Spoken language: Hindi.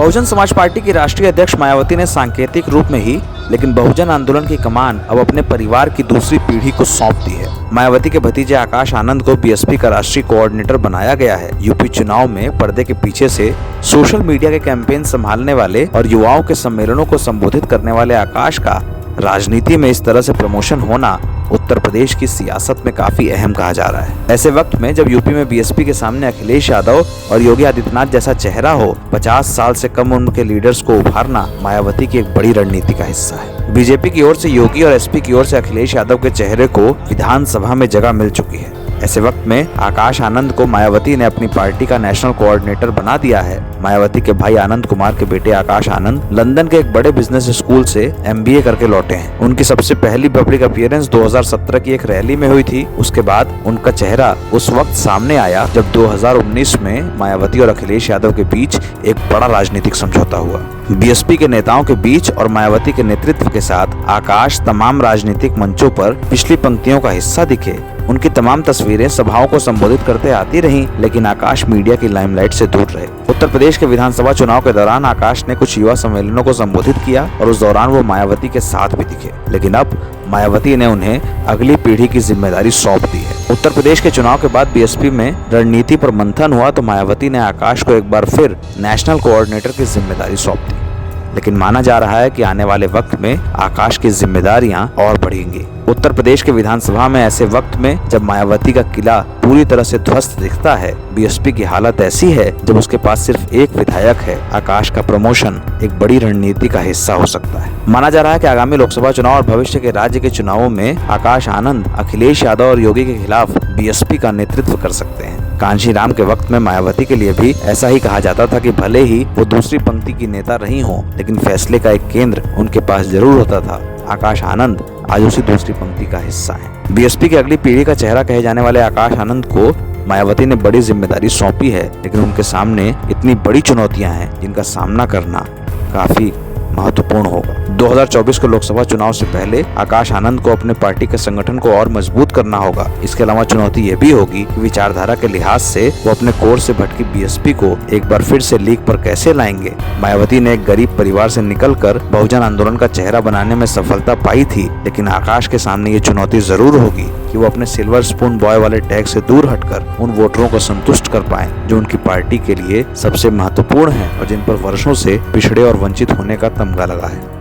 बहुजन समाज पार्टी की राष्ट्रीय अध्यक्ष मायावती ने सांकेतिक रूप में ही लेकिन बहुजन आंदोलन की कमान अब अपने परिवार की दूसरी पीढ़ी को सौंप दी है। मायावती के भतीजे आकाश आनंद को बीएसपी का राष्ट्रीय कोऑर्डिनेटर बनाया गया है। यूपी चुनाव में पर्दे के पीछे से सोशल मीडिया के कैंपेन संभालने वाले और युवाओं के सम्मेलनों को संबोधित करने वाले आकाश का राजनीति में इस तरह से प्रमोशन होना उत्तर प्रदेश की सियासत में काफी अहम कहा जा रहा है। ऐसे वक्त में जब यूपी में बीएसपी के सामने अखिलेश यादव और योगी आदित्यनाथ जैसा चेहरा हो, 50 साल से कम उम्र के लीडर्स को उभारना मायावती की एक बड़ी रणनीति का हिस्सा है। बीजेपी की ओर से योगी और एसपी की ओर से अखिलेश यादव के चेहरे को विधानसभा में जगह मिल चुकी है। ऐसे वक्त में आकाश आनंद को मायावती ने अपनी पार्टी का नेशनल कोऑर्डिनेटर बना दिया है। मायावती के भाई आनंद कुमार के बेटे आकाश आनंद लंदन के एक बड़े बिजनेस स्कूल से एमबीए करके लौटे हैं। उनकी सबसे पहली पब्लिक अपीयरेंस 2017 की एक रैली में हुई थी। उसके बाद उनका चेहरा उस वक्त सामने आया जब 2019 में मायावती और अखिलेश यादव के बीच एक बड़ा राजनीतिक समझौता हुआ। बीएसपी के नेताओं के बीच और मायावती के नेतृत्व के साथ आकाश तमाम राजनीतिक मंचों पर पिछली पंक्तियों का हिस्सा दिखे। उनकी तमाम तस्वीरें सभाओं को संबोधित करते आती रहीं, लेकिन आकाश मीडिया की लाइमलाइट से दूर रहे। उत्तर प्रदेश के विधानसभा चुनाव के दौरान आकाश ने कुछ युवा सम्मेलनों को संबोधित किया और उस दौरान वो मायावती के साथ भी दिखे, लेकिन अब मायावती ने उन्हें अगली पीढ़ी की जिम्मेदारी सौंप दी है। उत्तर प्रदेश के चुनाव के बाद बीएसपी में रणनीति पर मंथन हुआ तो मायावती ने आकाश को एक बार फिर नेशनल कोऑर्डिनेटर की जिम्मेदारी सौंप दी, लेकिन माना जा रहा है कि आने वाले वक्त में आकाश की जिम्मेदारियां और बढ़ेंगी। उत्तर प्रदेश के विधानसभा में ऐसे वक्त में जब मायावती का किला पूरी तरह से ध्वस्त दिखता है, बीएसपी की हालत ऐसी है जब उसके पास सिर्फ एक विधायक है, आकाश का प्रमोशन एक बड़ी रणनीति का हिस्सा हो सकता है। माना जा रहा है कि आगामी लोकसभा चुनाव और भविष्य के राज्य के चुनावों में आकाश आनंद अखिलेश यादव और योगी के खिलाफ बीएसपी का नेतृत्व कर सकते हैं। कांशी राम के वक्त में मायावती के लिए भी ऐसा ही कहा जाता था कि भले ही वो दूसरी पंक्ति की नेता रही हों, लेकिन फैसले का एक केंद्र उनके पास जरूर होता था। आकाश आनंद आज उसी दूसरी पंक्ति का हिस्सा है। बीएसपी की अगली पीढ़ी का चेहरा कहे जाने वाले आकाश आनंद को मायावती ने बड़ी जिम्मेदारी सौंपी है, लेकिन उनके सामने इतनी बड़ी चुनौतियां हैं जिनका सामना करना काफी महत्वपूर्ण होगा। 2024 के लोकसभा चुनाव से पहले आकाश आनंद को अपने पार्टी के संगठन को और मजबूत करना होगा। इसके अलावा चुनौती ये भी होगी कि विचारधारा के लिहाज से वो अपने कोर से भटकी बीएसपी को एक बार फिर से लीक पर कैसे लाएंगे। मायावती ने एक गरीब परिवार से निकलकर बहुजन आंदोलन का चेहरा बनाने में सफलता पाई थी, लेकिन आकाश के सामने ये चुनौती जरूर होगी कि वो अपने सिल्वर स्पून बॉय वाले टैग से दूर हटकर उन वोटरों को संतुष्ट कर पाए जो उनकी पार्टी के लिए सबसे महत्वपूर्ण है और जिन पर वर्षों से पिछड़े और वंचित होने का तमगा लगा है।